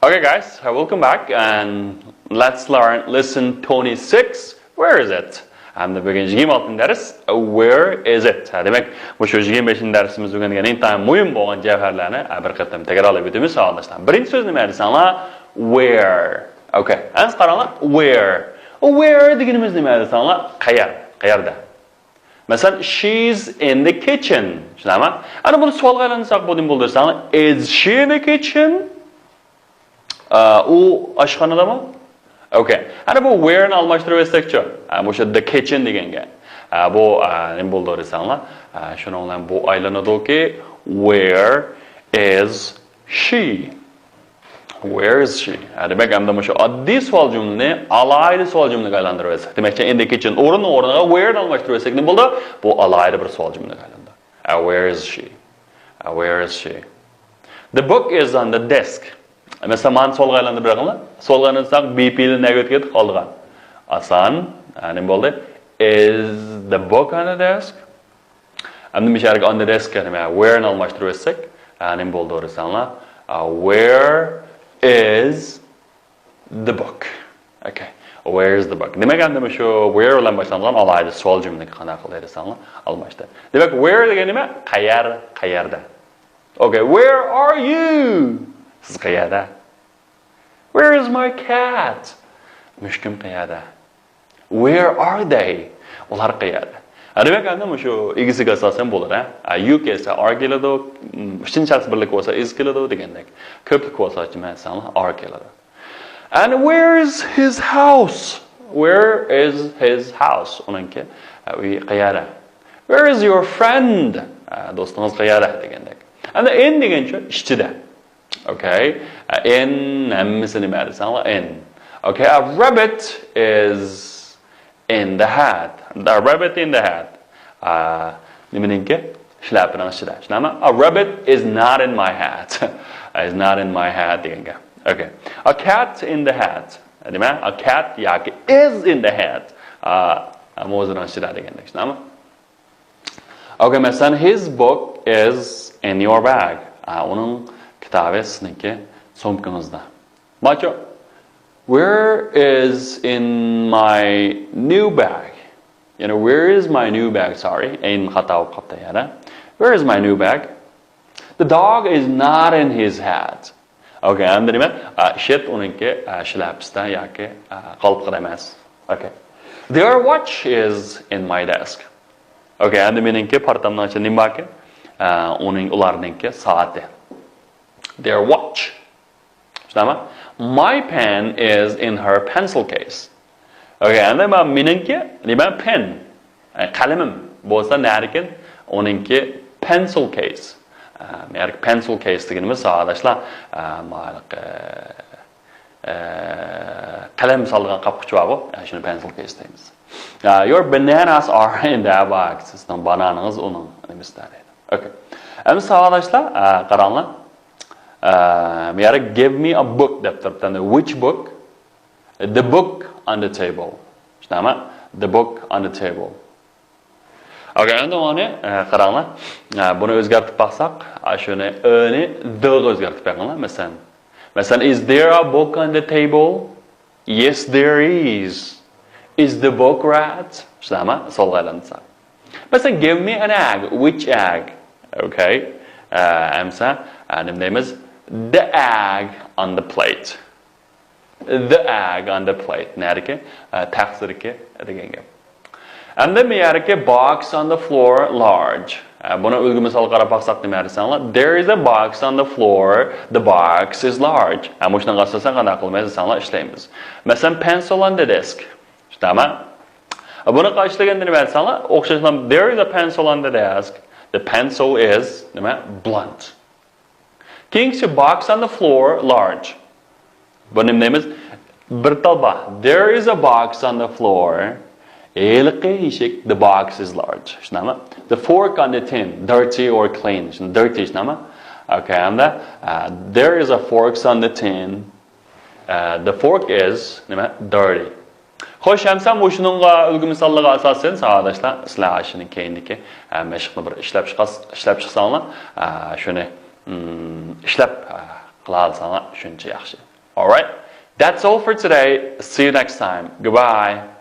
Okay, guys, welcome back, and let's learn lesson 26. Where is it? Hamda bugungi 26 dars Where is it? Demak, o'sha 25 darsimiz o'rgangan eng muhim bo'lgan javharlarni bir qatam takrorlab o'tamiz savolashdan. Birinchi so'z nima desanglar? Where. Okay, ans qaranglar. Where. Where deganimiz nima desanglar? Qayerda. Masalan, she's in the kitchen. Tushunami? Ana buni savolga aylantirsak bo'ldirsanglar, is she in the kitchen? U oshxonadami? Okay. Ana bu where ni almashtirib etsakchi. O'sha the kitchen deganga. Bu nima bo'ldi desanglar, shuni bilan bu aylanadiki, where is she? Where is she? Demak, hamda o'sha oddiy savol jumlani alayli savol jumlaga aylantirib etsak. Demakchi, in the kitchen o'rniga where ni almashtirib etsak nima bo'ldi? Bu alayli bir savol jumlaga aylandi. Where is she? Where is she? The book is on the desk. Mesela man solga aylantirib berganlar. Solga aylantirsak BP'ni nega o'tib ketib qolgan. Asan, nima bo'ldi? Is the book on the desk? Hamda misharga on the desk nima? Where ni almashtirib etsak, nima bo'ldi desanlar? Where is the book? Okay. Where is the book? Demak, hamda shu where bilan boshlangan alayli savol jumlaga qanaqa qiladi desanlar, almashtir. Demak, where degani nima? Qayerda. Okay, where are you? Siz qayerda? Where is my cat? Mushkim qayerda? Where are they? Ular qayerda? Demak, hamda shu egisiga asosan bo'ladi. You kelsa are keladi, uchinchi shaxs birlik bo'lsa is keladi degandek. Ko'plik bo'lsa aytmasanlar are keladi. And where is his house? Where is his house? Uningki uy qayerda? Where is your friend? Do'stingiz qayerda degandek. And in degancha ichida. Okay, in hammasini nima desanlar? In. Okay, a rabbit is in the hat. The rabbit in the hat. Nimaninki? Shlapining ichida. Tushunami? A rabbit is not in my hat. Is not in my hat deganga. Okay. A cat in the hat. Nima? A cat yoki is in the hat. Mo'zining ichida deganda. Tushunami? Okay, masalan, his book is in your bag. Uning kitabi sizniki sumkangizda. Macho, where is in my new bag? You know, where is my new bag? Sorry, in xato qopta yana. Where is my new bag? The dog is not in his hat. Okay, endi nima? Shit uningki shlapsda yoki qolpiqda emas. Okay. Their watch is in my desk. Okay, endi meningki partamdan ichida nima bor? Ularningki soati. Their watch. My pen is in her pencil case. Okay, and then meningki nima pen? Qalamim bo'lsa narikin uninki pencil case. Me'ar pencil case deganimiz sadoshlar qalam solgan qopqichi bor, shuni pencil case deymiz. Your bananas are in the box. Sizning bananangiz uning nimasida deydi. Okay. Endi sadoshlar qaranglar. Give me a book deb turibdi. Which book? The book on the table. Tushunami? The book on the table. Okay, endi uni qaranglar. Buni o'zgartirib baqsaq, shuni ni the o'zgartirib qo'yinglar. Masalan, is there a book on the table? Yes, there is. Is the book red? Tushunami? Solg'aylansa. Masalan, give me an egg. Which egg? Okay. Amsa, nima deymiz? The egg on the plate. The egg on the plate. Neriki? Taqsirki deganga. And then meyariki box on the floor large. Buni ulgu misol qarab baqsaq nima desanlar? There is a box on the floor. The box is large. Mushunga asosan qanday qilmaymiz desanlar ishlaymiz. Masalan, pencil on the desk. Tushunami? Buni qilishliganda nima desanlar? O'xshashlar, there is a pencil on the desk. The pencil is nima? Blunt. King's box on the floor large. But name is Bertalba. There is a box on the floor. The box is large. The fork on the tin, dirty or clean. Dirty. Okay, and there is a fork on the tin. The fork is dirty. Xo'sh, hamsa shuningga ulgu misollarga asosan sadoshlar sizlar shuni keyindagi mashqni bir ishlab chiqsanglar, shuni ishlab qila olsanglar shuncha yaxshi. Alright? That's all for today. See you next time. Goodbye.